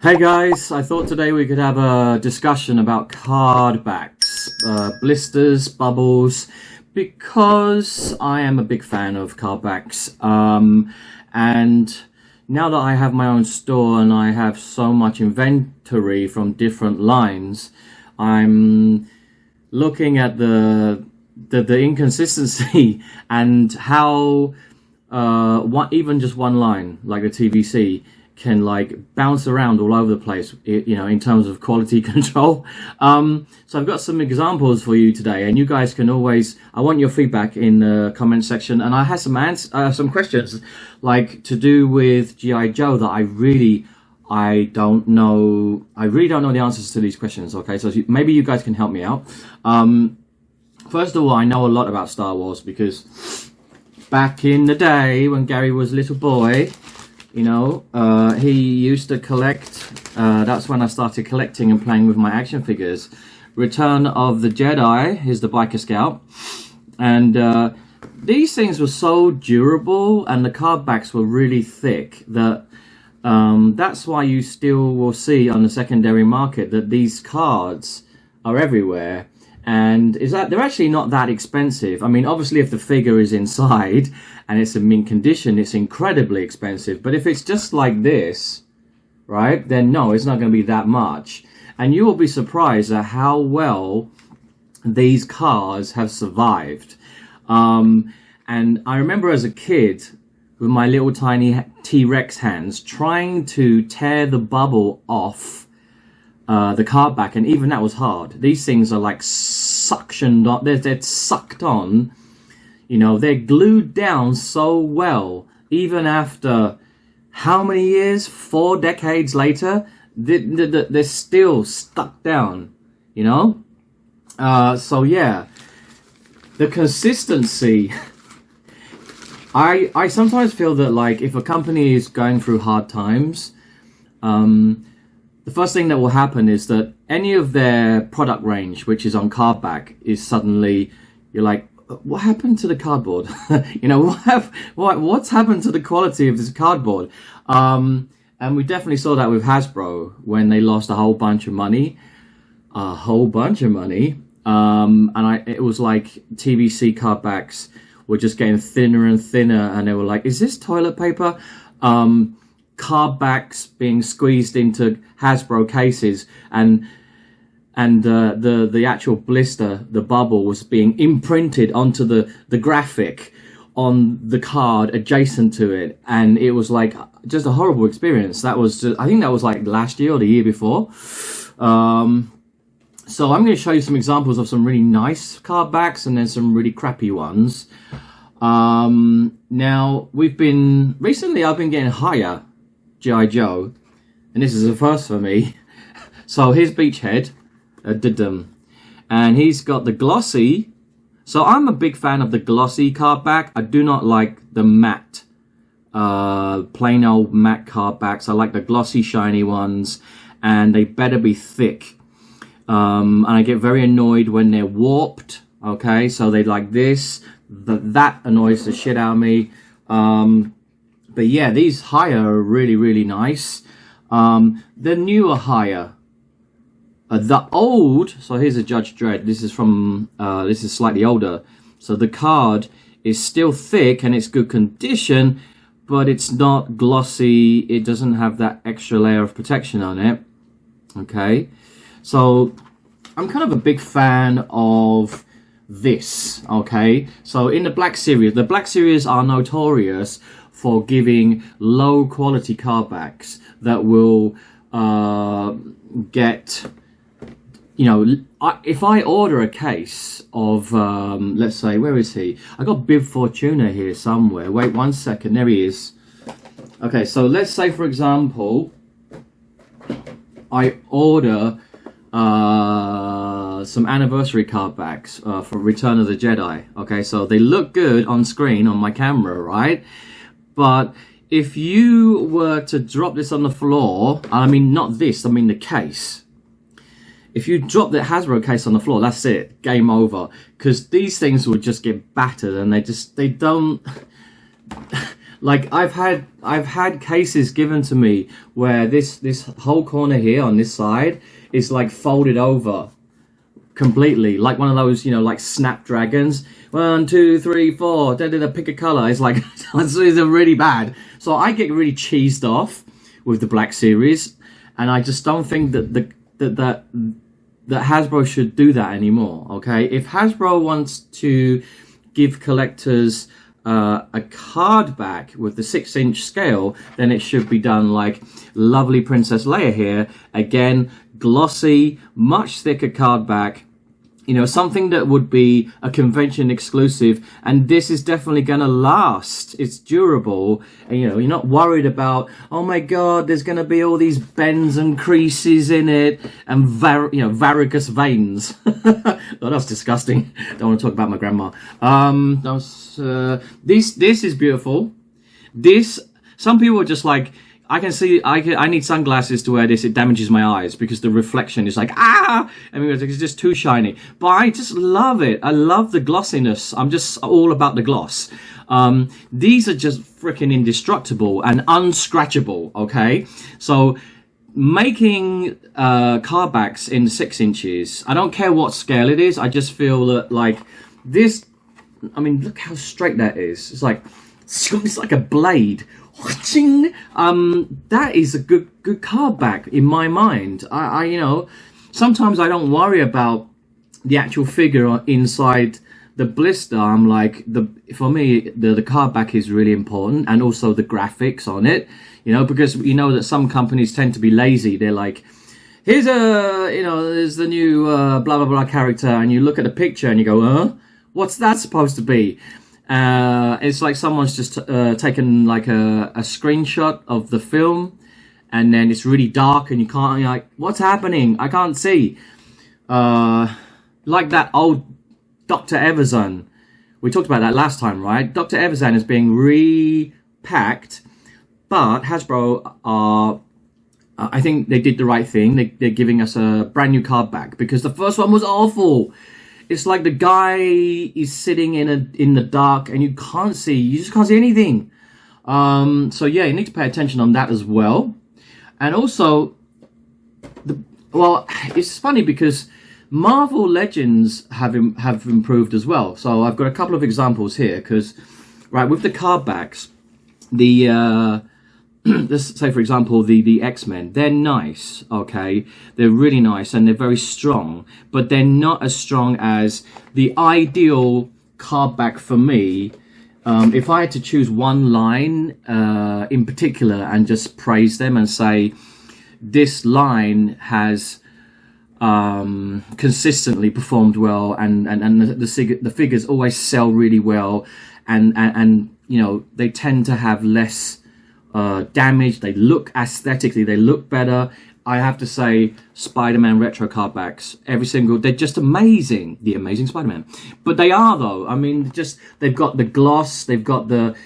Hey guys, I thought today we could have a discussion about cardbacks, blisters, bubbles, because I am a big fan of cardbacks. And now that I have my own store and I have so much inventory from different lines, I'm looking at the inconsistency and how even just one line like the TVC can like bounce around all over the place, you know, in terms of quality control. So I've got some examples for you today, and you guys can always, I want your feedback in the comment section. And I had some questions like to do with G.I. Joe that I really don't know the answers to these questions. Okay, so maybe you guys can help me out. First of all, I know a lot about Star Wars because back in the day when Gary was a little boy, you know, he used to collect, that's when I started collecting and playing with my action figures. Return of the Jedi is the Biker Scout. And these things were so durable and the card backs were really thick that that's why you still will see on the secondary market that these cards are everywhere. And they're actually not that expensive. I mean, obviously if the figure is inside and it's in mint condition, it's incredibly expensive. But if it's just like this, right, then no, it's not going to be that much. And you will be surprised at how well these cars have survived. And I remember as a kid with my little tiny T-Rex hands trying to tear the bubble off the card back, and even that was hard. These things are like suctioned on, they're sucked on, you know, they're glued down so well, even after how many years, 4 decades later, they're still stuck down, you know. So yeah, the consistency. I sometimes feel that like if a company is going through hard times, the first thing that will happen is that any of their product range, which is on cardback, is suddenly, you're like, what happened to the cardboard? You know, what's happened to the quality of this cardboard? And we definitely saw that with Hasbro when they lost a whole bunch of money. And it was like TVC cardbacks were just getting thinner and thinner, and they were like, is this toilet paper? Cardbacks being squeezed into Hasbro cases, and the actual blister, the bubble, was being imprinted onto the graphic on the card adjacent to it, and it was like just a horrible experience. That was I think that was like last year or the year before. So I'm going to show you some examples of some really nice cardbacks and then some really crappy ones. Now recently I've been getting higher G.I. Joe, and this is a first for me. So here's Beachhead, and he's got the glossy. So I'm a big fan of the glossy cardback. I do not like the matte, plain old matte cardbacks. I like the glossy, shiny ones, and they better be thick. And I get very annoyed when they're warped. Okay, so they like this. That annoys the shit out of me. But yeah, these higher are really, really nice. The newer higher. The old, so here's a Judge Dredd. This is from, this is slightly older. So the card is still thick and it's good condition, but it's not glossy. It doesn't have that extra layer of protection on it. Okay. So I'm kind of a big fan of this. Okay. So in the Black Series are notorious for giving low quality cardbacks that will get, you know, if I order a case of, let's say, where is he? I got Bib Fortuna here somewhere. Wait 1 second, there he is. Okay, so let's say, for example, I order some anniversary cardbacks for Return of the Jedi. Okay, so they look good on screen on my camera, right? But if you were to drop this on the floor, I mean, not this, I mean the case. If you drop the Hasbro case on the floor, that's it, game over. Because these things will just get battered, and they don't, Like I've had cases given to me where this whole corner here on this side is like folded over completely, like one of those, you know, like snapdragons. 1, 2, 3, 4. Pick a color. It's like it's really bad. So I get really cheesed off with the Black Series, and I just don't think that that Hasbro should do that anymore. Okay, if Hasbro wants to give collectors a card back with the 6-inch scale, then it should be done like lovely Princess Leia here. Again, glossy, much thicker card back. You know, something that would be a convention exclusive, and this is definitely going to last. It's durable, and you know, you're not worried about, oh my god, there's going to be all these bends and creases in it, and varicose veins. Oh, that's disgusting. Don't want to talk about my grandma. This is beautiful. Some people are just like, I need sunglasses to wear this. It damages my eyes because the reflection is like, I mean, it's just too shiny. But I just love it. I love the glossiness. I'm just all about the gloss. These are just freaking indestructible and unscratchable, okay? So making cardbacks in 6 inches, I don't care what scale it is. I just feel that like this, I mean, look how straight that is. It's like a blade. That is a good card back in my mind. I you know, sometimes I don't worry about the actual figure inside the blister. I'm like, for me the card back is really important, and also the graphics on it. You know, because you know that some companies tend to be lazy. They're like, here's there's the new blah blah blah character, and you look at the picture and you go, what's that supposed to be? It's like someone's just taken like a screenshot of the film, and then it's really dark and you can't, you're like, what's happening? I can't see. Like that old Dr. Everan. We talked about that last time, right? Dr. Everan is being repacked, but Hasbro are, I think they did the right thing. They're giving us a brand new card back, because the first one was awful. It's like the guy is sitting in the dark and you just can't see anything. So yeah, you need to pay attention on that as well. And also, it's funny because Marvel Legends have improved as well. So I've got a couple of examples here, because right, with the card backs, let's say for example the X-Men, they're nice, okay, they're really nice and they're very strong, but they're not as strong as the ideal card back for me. If I had to choose one line in particular and just praise them and say this line has consistently performed well, and the figures always sell really well, and you know, they tend to have less damage, they look aesthetically, they look better. I have to say, Spider-Man retro cardbacks, they're just amazing. The Amazing Spider-Man. But they are though. I mean, they've got the gloss, they've got the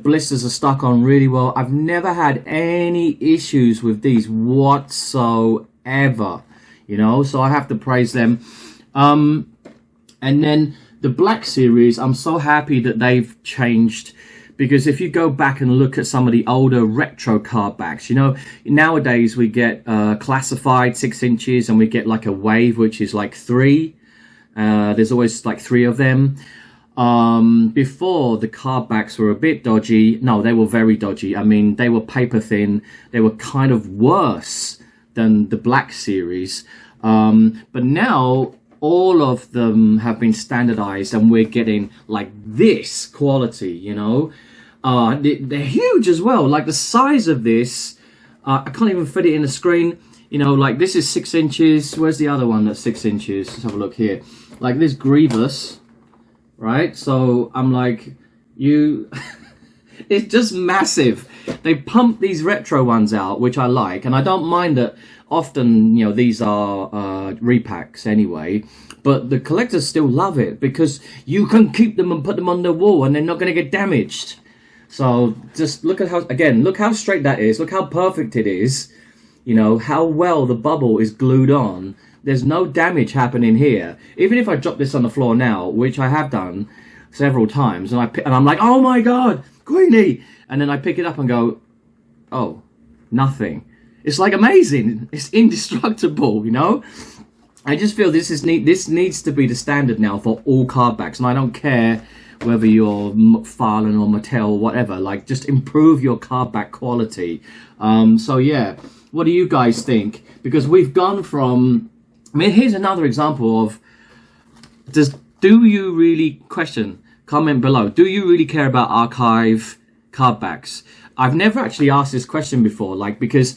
blisters are stuck on really well. I've never had any issues with these whatsoever. You know, so I have to praise them. And then the Black Series, I'm so happy that they've changed. Because if you go back and look at some of the older retro card backs, you know, nowadays we get classified 6 inches, and we get like a wave, which is like 3. There's always like 3 of them. Before, the card backs were a bit dodgy. No, they were very dodgy. I mean, they were paper thin. They were kind of worse than the Black Series. But now all of them have been standardized, and we're getting like this quality, you know. They're huge as well. Like the size of this, I can't even fit it in the screen. You know, like this is 6 inches. Where's the other one that's 6 inches? Let's have a look here. Like this Grievous, right? So I'm like, it's just massive. They pump these retro ones out, which I like, and I don't mind that. Often, you know, these are repacks anyway, but the collectors still love it because you can keep them and put them on the wall and they're not going to get damaged. So just look how straight that is. Look how perfect it is. You know, how well the bubble is glued on. There's no damage happening here. Even if I drop this on the floor now, which I have done several times, and I'm like, oh my god, Queenie, and then I pick it up and go, oh, nothing. It's like amazing. It's indestructible, you know. I just feel this needs to be the standard now for all card backs, and I don't care whether you're McFarlane or Mattel or whatever. Like, just improve your card back quality. So yeah, what do you guys think? Because we've gone from, I mean, here's another example of, do you really, comment below, do you really care about archive card backs? I've never actually asked this question before, like, because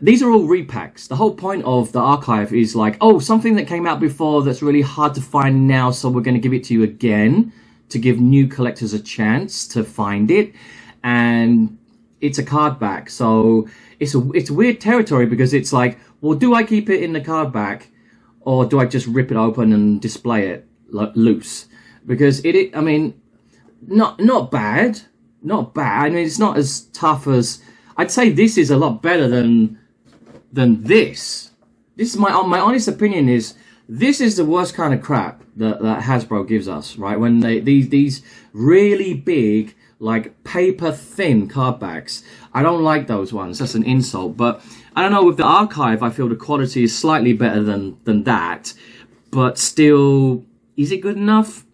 these are all repacks. The whole point of the archive is like, oh, something that came out before that's really hard to find now, so we're going to give it to you again to give new collectors a chance to find it. And it's a card back, so it's weird territory, because it's like, well, do I keep it in the card back, or do I just rip it open and display it loose? Because I mean, not bad. I mean, it's not as tough as, I'd say this is a lot better than this. This is my honest opinion, is this is the worst kind of crap that Hasbro gives us, right? When these really big, like, paper thin card backs. I don't like those ones. That's an insult. But I don't know, with the archive, I feel the quality is slightly better than that. But still, is it good enough?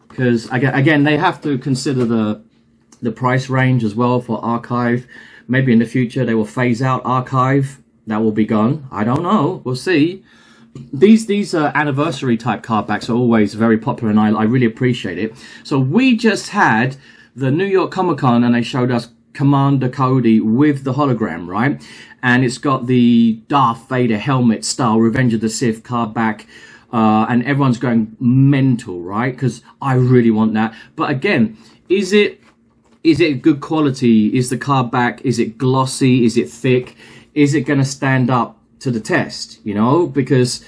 Because again, they have to consider the price range as well for archive. Maybe in the future they will phase out archive. That will be gone. I don't know. We'll see. These anniversary type card backs are always very popular, and I really appreciate it. So we just had the New York Comic Con, and they showed us Commander Cody with the hologram, right? And it's got the Darth Vader helmet style Revenge of the Sith card back, and everyone's going mental, right? Because I really want that. But again, is it good quality? Is the card back, is it glossy? Is it thick? Is it going to stand up to the test, you know? Because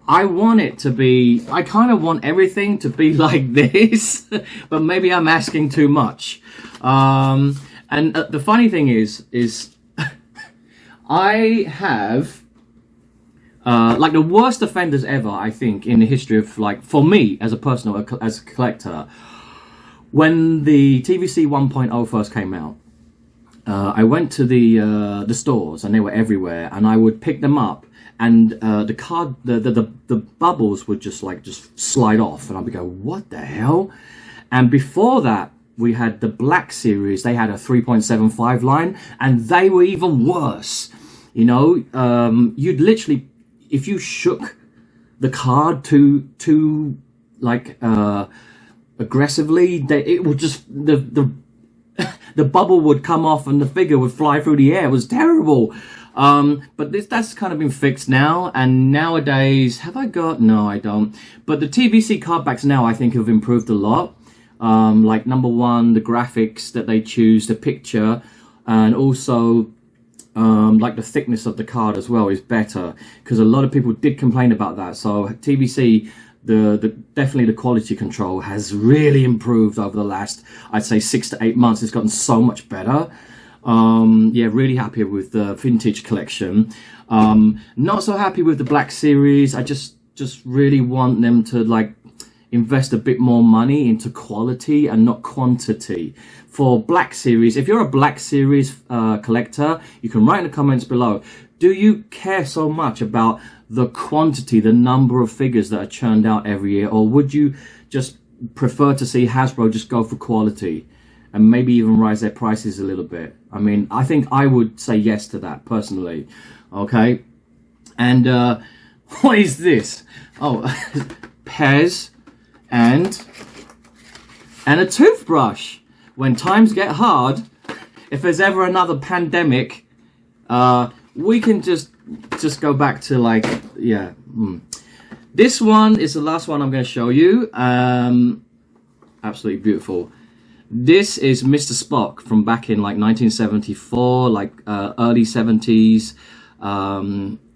I want it to be, I kind of want everything to be like this, but maybe I'm asking too much. And the funny thing is I have, like, the worst offenders ever, I think, in the history of, like, for me as a person, as a collector. When the TVC 1.0 first came out, I went to the stores, and they were everywhere, and I would pick them up, and the bubbles would just slide off, and I'd be go, what the hell? And before that, we had the Black Series. They had a 3.75 line, and they were even worse. You know, you'd literally, if you shook the card too like aggressively, it would just, the bubble would come off and the figure would fly through the air. It was terrible. But that's kind of been fixed now, and nowadays, have I got? No, I don't. But the TVC card backs now, I think, have improved a lot. Like, number one, the graphics that they choose, the picture, and also like the thickness of the card as well is better, because a lot of people did complain about that. So TVC, definitely the quality control has really improved over the last, I'd say, 6 to 8 months. It's gotten so much better. Yeah, really happy with the vintage collection. Not so happy with the Black Series. I just really want them to, like, invest a bit more money into quality and not quantity. For Black Series, if you're a Black Series collector, you can write in the comments below, do you care so much about the quantity, the number of figures that are churned out every year, or would you just prefer to see Hasbro just go for quality and maybe even rise their prices a little bit? I mean, I think I would say yes to that personally. Okay, and what is this? Oh, Pez and a toothbrush. When times get hard, if there's ever another pandemic, we can just go back to, like, yeah. This one is the last one I'm going to show you. Absolutely beautiful. This is Mr. Spock from back in, like, 1974, like early 70s.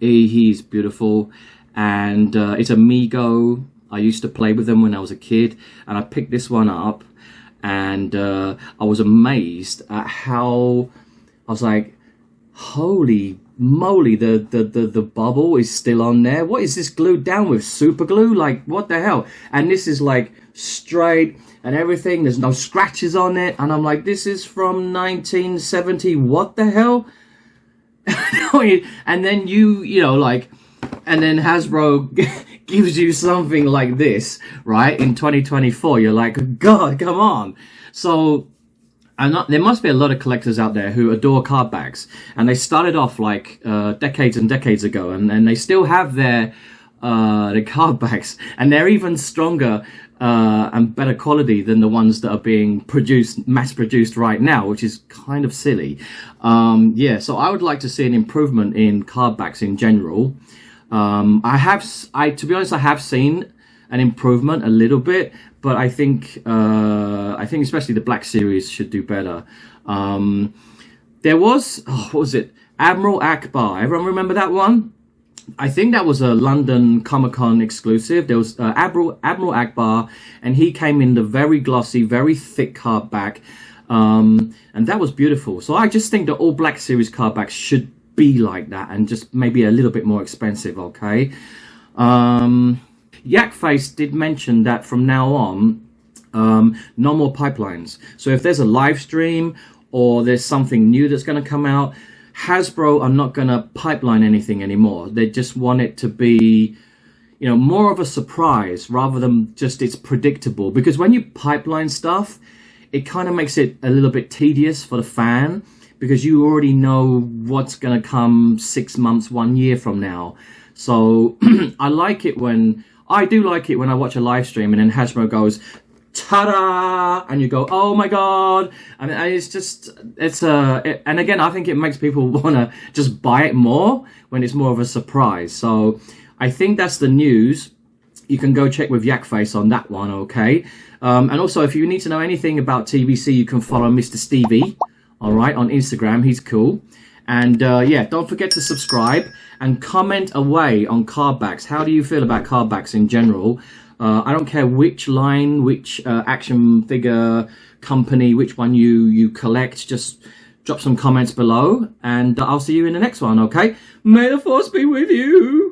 He's beautiful, and it's a Mego. I used to play with them when I was a kid, and I picked this one up, and I was amazed at how, I was like, holy moly, the bubble is still on there. What is this glued down with? Super glue? Like, what the hell? And this is, like, straight and everything. There's no scratches on it, and I'm like, this is from 1970. What the hell? And then you know, like, and then Hasbro gives you something like this, right? In 2024, you're like, God, come on. So there must be a lot of collectors out there who adore card backs, and they started off like decades and decades ago, and they still have their card backs, and they're even stronger and better quality than the ones that are being mass produced right now, which is kind of silly. Yeah, so I would like to see an improvement in card backs in general. To be honest, I have seen an improvement a little bit, but I think especially the Black Series should do better. There was, what was it? Admiral Abbar. Everyone remember that one? I think that was a London Comic-Con exclusive. There was Admiral Abbar, and he came in the very glossy, very thick cardback, and that was beautiful. So I just think that all Black Series cardbacks should be like that, and just maybe a little bit more expensive, okay? Yakface did mention that from now on, no more pipelines. So if there's a live stream or there's something new that's going to come out, Hasbro are not going to pipeline anything anymore. They just want it to be, you know, more of a surprise rather than just it's predictable. Because when you pipeline stuff, it kind of makes it a little bit tedious for the fan, because you already know what's going to come 6 months, 1 year from now. So I do like it when I watch a live stream and then Hasbro goes, ta-da, and you go, oh my God. I mean, and again, I think it makes people want to just buy it more when it's more of a surprise. So I think that's the news. You can go check with Yakface on that one, okay? And also, if you need to know anything about TBC, you can follow Mr. Stevie, all right, on Instagram. He's cool. And yeah, don't forget to subscribe and comment away on cardbacks. How do you feel about cardbacks in general? I don't care which line, which action figure company, which one you collect. Just drop some comments below, and I'll see you in the next one, okay? May the Force be with you!